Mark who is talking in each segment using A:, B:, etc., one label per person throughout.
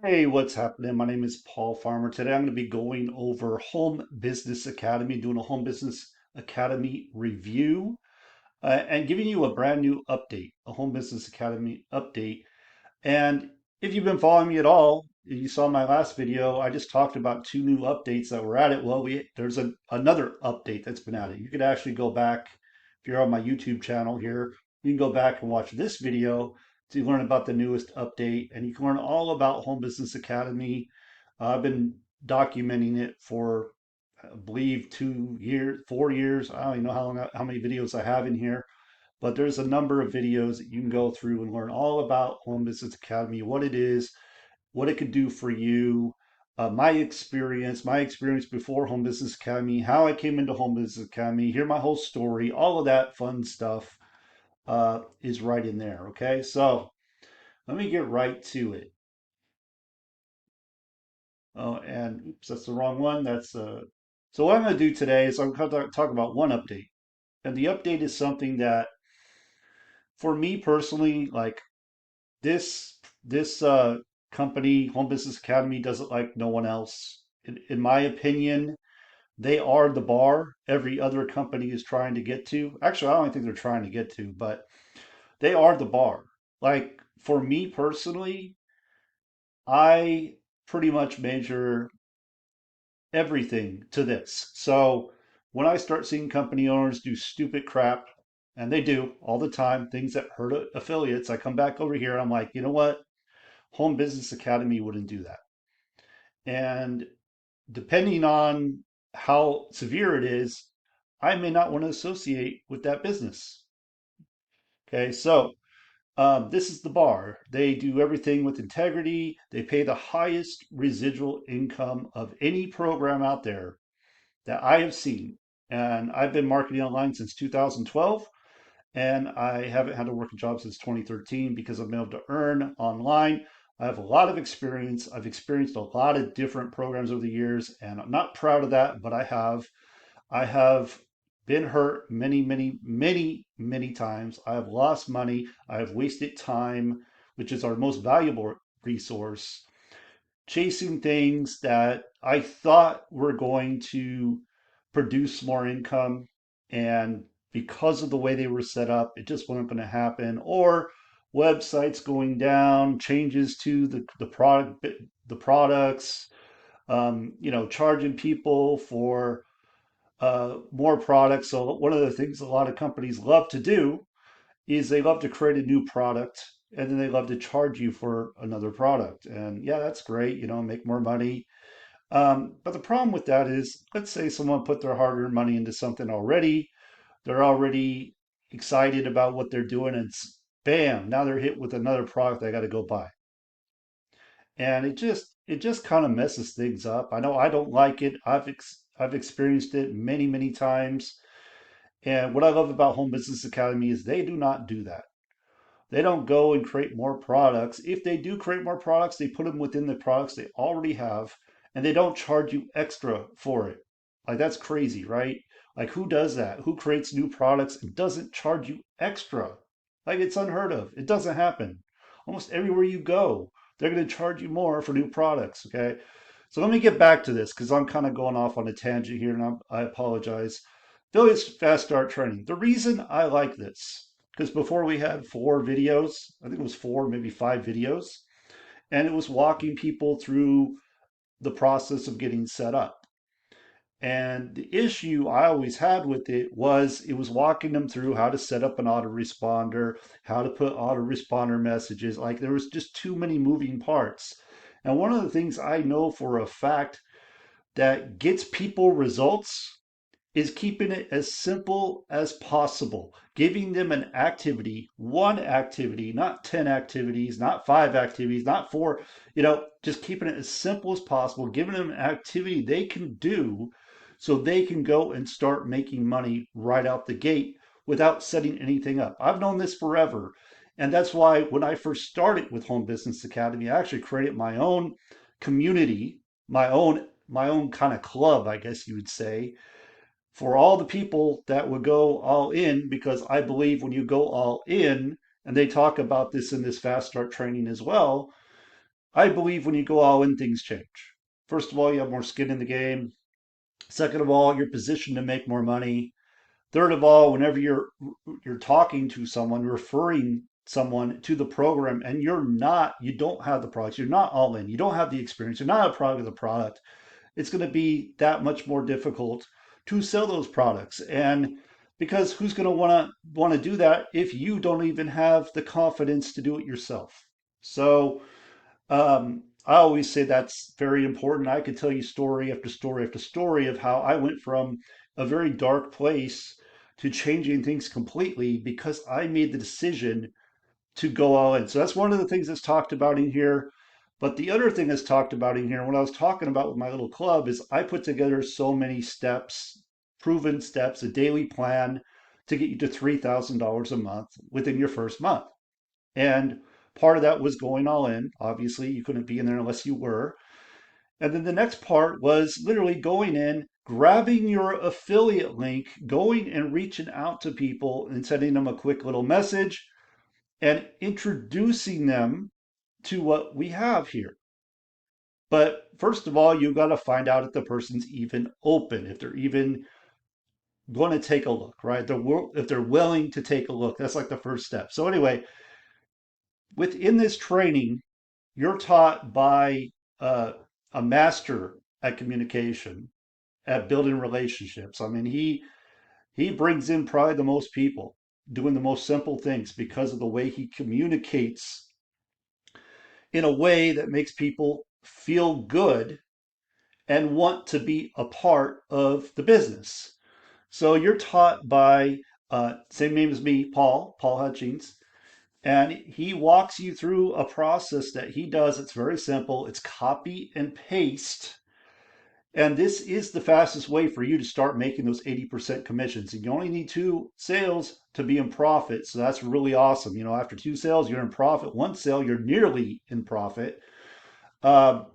A: Hey, what's happening? My name is Paul Farmer. Today I'm going to be going over Home Business Academy, doing a Home Business Academy review, and giving you a brand new update, a Home Business Academy update. And if you've been following me at all, you saw my last video, I just talked about two new updates that were added. Well, there's another update that's been added. You could actually go back, if you're on my YouTube channel here, you can go back and watch this video to learn about the newest update, and you can learn all about Home Business Academy. I've been documenting it for, I believe, 2 years, 4 years. I don't even know how many videos I have in here, but there's a number of videos that you can go through and learn all about Home Business Academy, what it is, what it could do for you, my experience before Home Business Academy, how I came into Home Business Academy, hear my whole story, all of that fun stuff is right in there. Okay, so let me get right to it. Oh, and oops, that's the wrong one. So what I'm going to do today is I'm going to talk about one update, and the update is something that, for me personally, like this company, Home Business Academy, does it like no one else. In my opinion, they are the bar every other company is trying to get to. Actually, I don't think they're trying to get to, but they are the bar. Like for me personally, I pretty much measure everything to this. So when I start seeing company owners do stupid crap, and they do all the time, things that hurt affiliates, I come back over here and I'm like, you know what? Home Business Academy wouldn't do that. And depending on how severe it is, I may not want to associate with that business. Okay, so this is the bar. They do everything with integrity. They pay the highest residual income of any program out there that I have seen. And I've been marketing online since 2012, and I haven't had to work a job since 2013 because I've been able to earn online. I have a lot of experience. I've experienced a lot of different programs over the years, and I'm not proud of that, but I have. I have been hurt many, many, many, many times. I have lost money. I have wasted time, which is our most valuable resource, chasing things that I thought were going to produce more income. And because of the way they were set up, it just wasn't going to happen. Or websites going down, changes to the products, charging people for more products. So one of the things a lot of companies love to do is they love to create a new product and then they love to charge you for another product. And yeah, that's great, make more money. But the problem with that is, let's say someone put their hard-earned money into something already. They're already excited about what they're doing, and bam, now they're hit with another product they got to go buy. And it just kind of messes things up. I know I don't like it. I've experienced it many, many times. And what I love about Home Business Academy is they do not do that. They don't go and create more products. If they do create more products, they put them within the products they already have, and they don't charge you extra for it. Like that's crazy, right? Like who does that? Who creates new products and doesn't charge you extra? Like it's unheard of. It doesn't happen. Almost everywhere you go, they're going to charge you more for new products, okay? So let me get back to this because I'm kind of going off on a tangent here, and I apologize. Affiliates Fast Start Training. The reason I like this, because before we had 4 videos, I think it was 4, maybe 5 videos, and it was walking people through the process of getting set up. And the issue I always had with it was walking them through how to set up an autoresponder, how to put autoresponder messages. Like there was just too many moving parts. And one of the things I know for a fact that gets people results is keeping it as simple as possible, giving them an activity, one activity, not 10 activities, not 5 activities, not 4, just keeping it as simple as possible, giving them an activity they can do so they can go and start making money right out the gate without setting anything up. I've known this forever. And that's why when I first started with Home Business Academy, I actually created my own community, my own kind of club, I guess you would say, for all the people that would go all in, because I believe when you go all in, and they talk about this in this fast start training as well, I believe when you go all in, things change. First of all, you have more skin in the game. Second of all, you're positioned to make more money. Third of all, whenever you're talking to someone, referring someone to the program, and you don't have the products, you're not all in, you don't have the experience, you're not a product of the product, it's going to be that much more difficult to sell those products. And because who's going to want to do that if you don't even have the confidence to do it yourself? So I always say that's very important. I could tell you story after story after story of how I went from a very dark place to changing things completely because I made the decision to go all in. So that's one of the things that's talked about in here. But the other thing that's talked about in here, what I was talking about with my little club, is I put together so many steps, proven steps, a daily plan to get you to $3,000 a month within your first month. And part of that was going all in. Obviously, you couldn't be in there unless you were. And then the next part was literally going in, grabbing your affiliate link, going and reaching out to people and sending them a quick little message and introducing them to what we have here. But first of all, you've got to find out if the person's even open, if they're even going to take a look, right? If they're willing to take a look. That's like the first step. So anyway, within this training, you're taught by uh, a master at communication, at building relationships. I mean, he brings in probably the most people doing the most simple things because of the way he communicates in a way that makes people feel good and want to be a part of the business. So you're taught by same name as me, Paul Hutchings, and he walks you through a process that he does. It's very simple. It's copy and paste. And this is the fastest way for you to start making those 80% commissions. And you only need two sales to be in profit. So that's really awesome. You know, after two sales, you're in profit. One sale, you're nearly in profit. Um,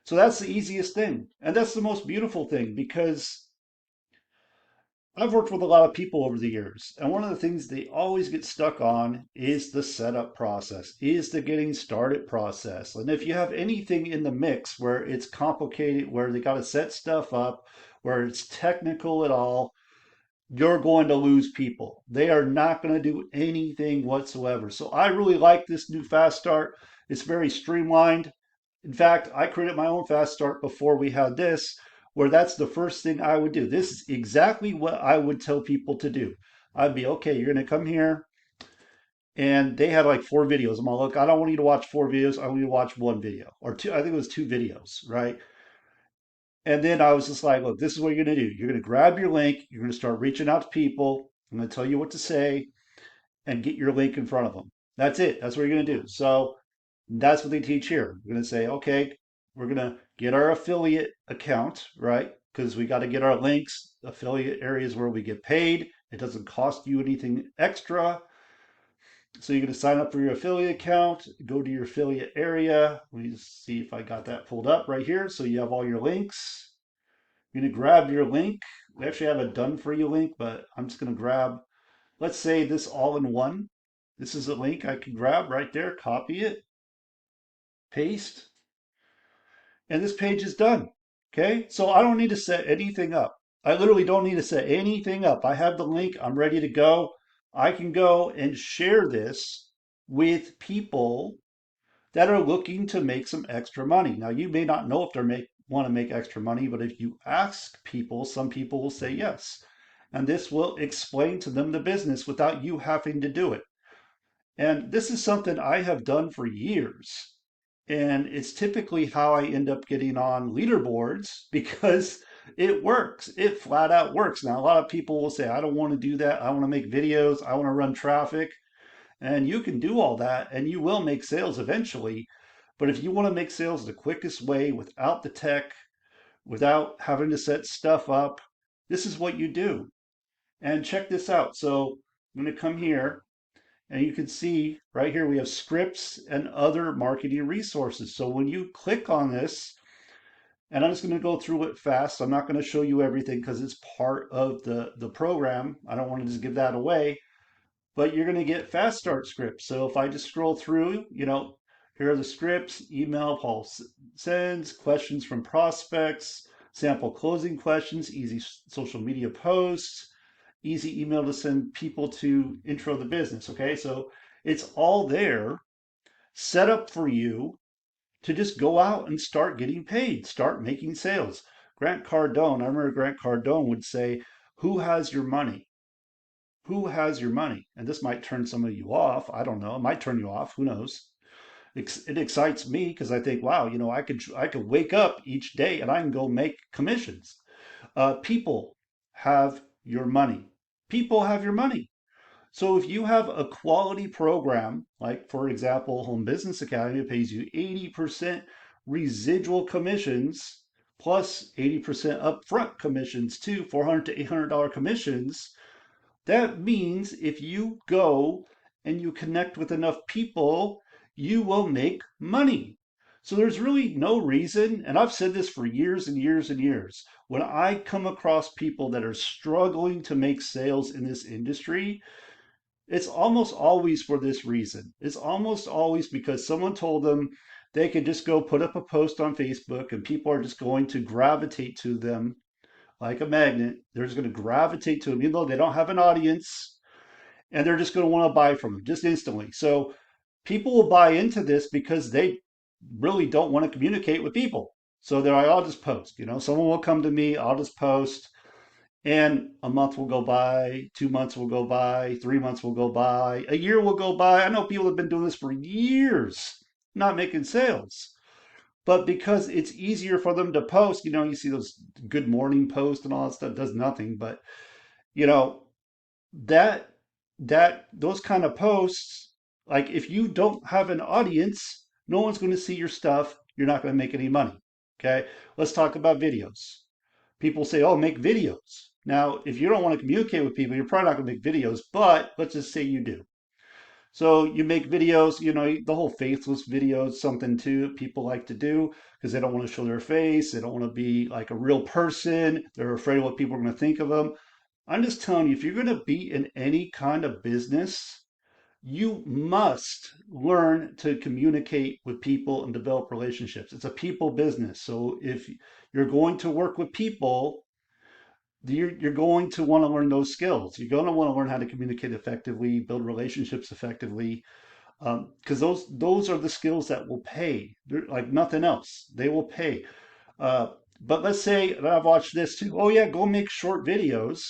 A: so that's the easiest thing. And that's the most beautiful thing because I've worked with a lot of people over the years, and one of the things they always get stuck on is the setup process, is the getting started process. And if you have anything in the mix where it's complicated, where they got to set stuff up, where it's technical at all, you're going to lose people. They are not going to do anything whatsoever. So I really like this new Fast Start. It's very streamlined. In fact, I created my own Fast Start before we had this, where that's the first thing I would do. This is exactly what I would tell people to do. I'd be, okay, you're going to come here. And they had like four videos. I'm all, look, I don't want you to watch four videos. I want you to watch one video or two. I think it was two videos, right? And then I was just like, look, this is what you're going to do. You're going to grab your link. You're going to start reaching out to people. I'm going to tell you what to say and get your link in front of them. That's it. That's what you're going to do. So that's what they teach here. We're going to say, okay, we're going to get our affiliate account, right? Because we got to get our links, affiliate areas where we get paid. It doesn't cost you anything extra. So you're going to sign up for your affiliate account, go to your affiliate area. Let me just see if I got that pulled up right here. So you have all your links. You're going to grab your link. We actually have a done for you link, but I'm just going to grab, let's say this all in one. This is a link I can grab right there, copy it, paste, and this page is done. Okay, so I don't need to set anything up. I literally don't need to set anything up. I have the link, I'm ready to go. I can go and share this with people that are looking to make some extra money. Now, you may not know if they want to make extra money, but if you ask people, some people will say yes. And this will explain to them the business without you having to do it. And this is something I have done for years. And it's typically how I end up getting on leaderboards because it works. It flat out works. Now, a lot of people will say, I don't want to do that. I want to make videos. I want to run traffic. And you can do all that and you will make sales eventually. But if you want to make sales the quickest way without the tech, without having to set stuff up, this is what you do. And check this out. So I'm going to come here and you can see right here we have scripts and other marketing resources. So when you click on this, and I'm just going to go through it fast. I'm not going to show you everything because it's part of the program. I don't want to just give that away, but you're going to get fast start scripts. So if I just scroll through, you know, Here are the scripts, email Paul sends, questions from prospects, sample closing questions, easy social media posts, easy email to send people to intro the business. Okay, so it's all there set up for you to just go out and start getting paid, start making sales. Grant Cardone, I remember Grant Cardone would say, who has your money? Who has your money? And this might turn some of you off. I don't know. It might turn you off. Who knows? It excites me because I think, wow, I could wake up each day and I can go make commissions. People have your money. People have your money. So if you have a quality program, like for example, Home Business Academy pays you 80% residual commissions plus 80% upfront commissions too, $400 to $800 commissions. That means if you go and you connect with enough people, you will make money. So there's really no reason, and I've said this for years and years and years, when I come across people that are struggling to make sales in this industry, it's almost always for this reason. It's almost always because someone told them they could just go put up a post on Facebook and people are just going to gravitate to them like a magnet. They're just going to gravitate to them, even though they don't have an audience, and they're just going to want to buy from them just instantly. So people will buy into this because they really don't want to communicate with people. So they're like, I'll just post. Someone will come to me, I'll just post. And a month will go by, 2 months will go by, 3 months will go by, a year will go by. I know people have been doing this for years, not making sales. But because it's easier for them to post, you see those good morning posts and all that stuff does nothing. But you know, that those kind of posts, like if you don't have an audience, no one's going to see your stuff. You're not going to make any money. Okay, let's talk about videos. People say, oh, make videos. Now, if you don't want to communicate with people, you're probably not going to make videos, but let's just say you do. So you make videos, the whole faceless video is something too that people like to do because they don't want to show their face. They don't want to be like a real person. They're afraid of what people are going to think of them. I'm just telling you, if you're going to be in any kind of business, you must learn to communicate with people and develop relationships. It's a people business. So if you're going to work with people, you're going to want to learn those skills. You're going to want to learn how to communicate effectively, build relationships effectively, because those are the skills that will pay. They're like nothing else. They will pay. Uh, but let's say, and I've watched this too. Oh yeah, go make short videos,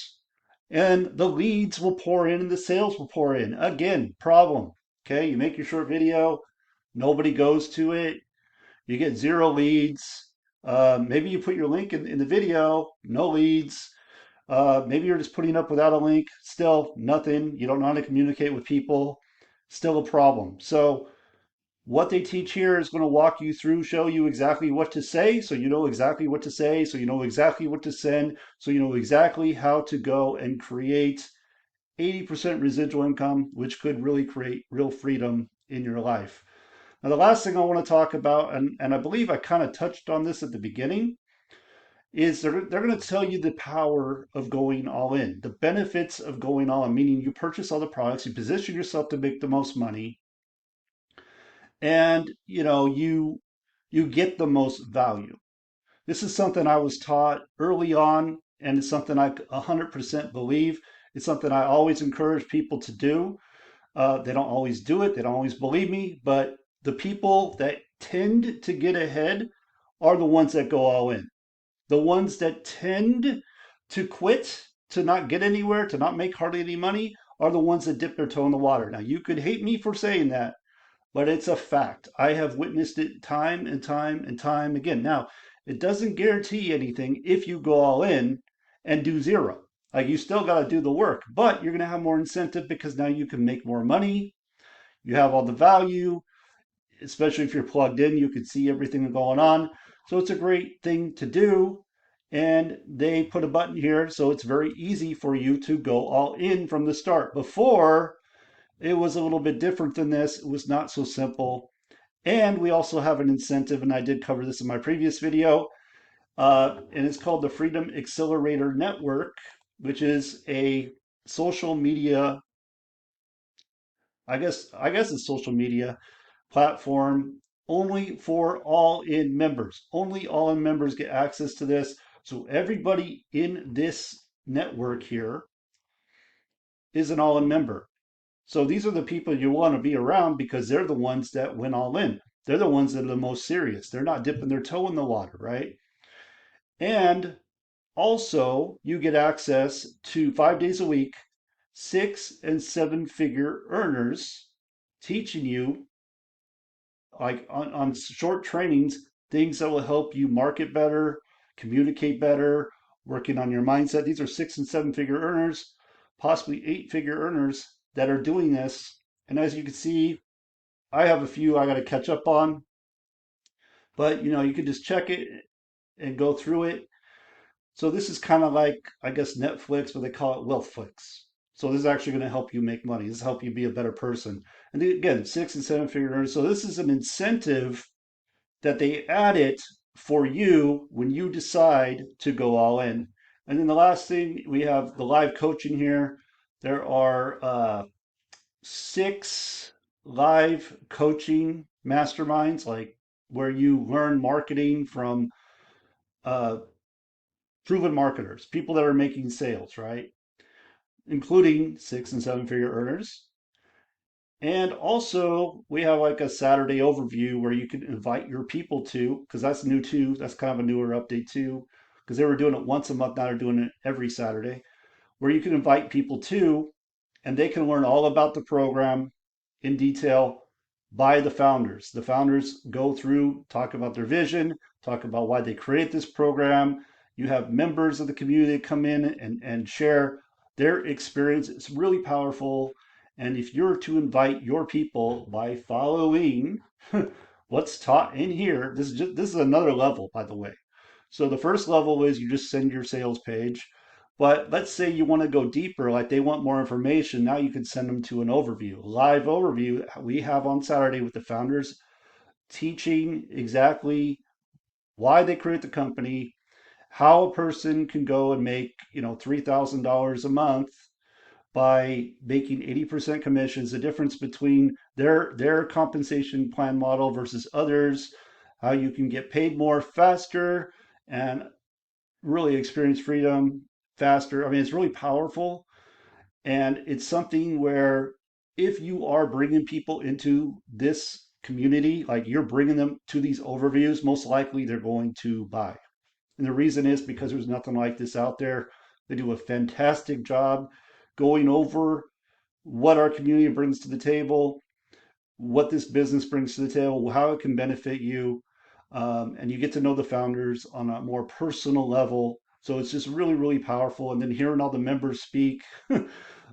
A: and the leads will pour in and the sales will pour in. Again, problem. Okay, you make your short video, nobody goes to it, you get zero leads. Maybe you put your link in the video, no leads. Maybe you're just putting up without a link, still nothing. You don't know how to communicate with people, still a problem. So what they teach here is going to walk you through, show you exactly what to say, so you know exactly what to say, so you know exactly what to send, so you know exactly how to go and create 80% residual income, which could really create real freedom in your life. Now, the last thing I want to talk about, and I believe I kind of touched on this at the beginning, is they're going to tell you the power of going all in, the benefits of going all in, meaning you purchase all the products, you position yourself to make the most money, and you get the most value. This is something I was taught early on, and it's something I 100% believe. It's something I always encourage people to do. They don't always do it, they don't always believe me, but the people that tend to get ahead are the ones that go all in. The ones that tend to quit, to not get anywhere, to not make hardly any money, are the ones that dip their toe in the water. Now, you could hate me for saying that, but it's a fact. I have witnessed it time and time and time again. Now, it doesn't guarantee anything if you go all in and do zero. Like you still got to do the work, but you're going to have more incentive because now you can make more money. You have all the value, especially if you're plugged in, you can see everything going on. So it's a great thing to do. And they put a button here, so it's very easy for you to go all in from the start. Before, it was a little bit different than this. It was not so simple. And we also have an incentive, and I did cover this in my previous video, and it's called the Freedom Accelerator Network, which is a social media, I guess it's social media platform only for all-in members. Only all-in members get access to this. So everybody in this network here is an all-in member. So these are the people you want to be around because they're the ones that went all in. They're the ones that are the most serious. They're not dipping their toe in the water, right? And also, you get access to 5 days a week, 6 and 7 figure earners teaching you, like on short trainings, things that will help you market better, communicate better, working on your mindset. These are 6 and 7 figure earners, possibly 8 figure earners that are doing this. And as you can see, I have a few I got to catch up on, but you can just check it and go through it. So this is kind of like, I guess, Netflix, but they call it Wealthflix. So this is actually going to help you make money. This will help you be a better person. And again, 6 and 7 figure earners. So this is an incentive that they add it for you when you decide to go all in. And then the last thing, we have the live coaching here. There are 6 live coaching masterminds, like where you learn marketing from uh, proven marketers, people that are making sales, right? Including 6 and 7 figure earners. And also, we have like a Saturday overview where you can invite your people to, because that's new too. That's kind of a newer update too, because they were doing it once a month, now they're doing it every Saturday, where you can invite people to, and they can learn all about the program in detail by the founders. The founders go through, talk about their vision, talk about why they create this program. You have members of the community come in and share their experience. It's really powerful. And if you're to invite your people by following what's taught in here, this is another level, by the way. So the first level is you just send your sales page. But let's say you want to go deeper, like they want more information. Now you can send them to an overview, live overview we have on Saturday with the founders, teaching exactly why they create the company, how a person can go and make, $3,000 a month by making 80% commissions, the difference between their compensation plan model versus others, how you can get paid more faster and really experience freedom faster. I mean, it's really powerful. And it's something where if you are bringing people into this community, like you're bringing them to these overviews, most likely they're going to buy. And the reason is because there's nothing like this out there. They do a fantastic job going over what our community brings to the table, what this business brings to the table, how it can benefit you. And you get to know the founders on a more personal level. So it's just really, really powerful. And then hearing all the members speak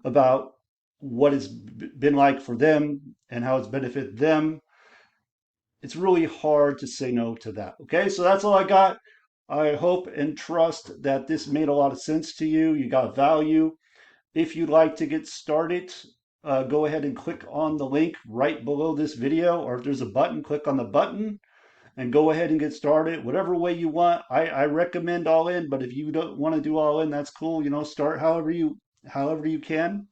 A: about what it's been like for them and how it's benefited them, it's really hard to say no to that. Okay, so that's all I got. I hope and trust that this made a lot of sense to you. You got value. If you'd like to get started, go ahead and click on the link right below this video, or if there's a button, click on the button and go ahead and get started. Whatever way you want. I recommend all in, but if you don't want to do all in, that's cool. Start however you can,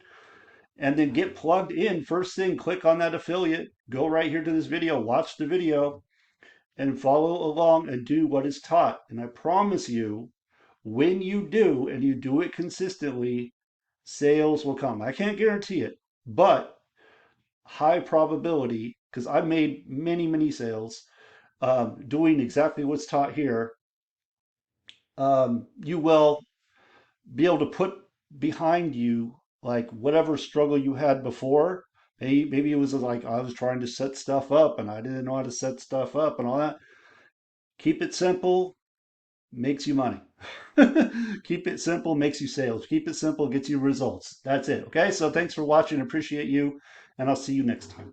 A: and then get plugged in. First thing, click on that affiliate, go right here to this video, watch the video, and follow along and do what is taught. And I promise you, when you do and you do it consistently, sales will come. I can't guarantee it, but high probability, because I've made many, many sales doing exactly what's taught here. You will be able to put behind you like whatever struggle you had before. Maybe it was like I was trying to set stuff up and I didn't know how to set stuff up and all that. Keep it simple, makes you money. Keep it simple, makes you sales. Keep it simple, gets you results. That's it. Okay. So thanks for watching. Appreciate you. And I'll see you next time.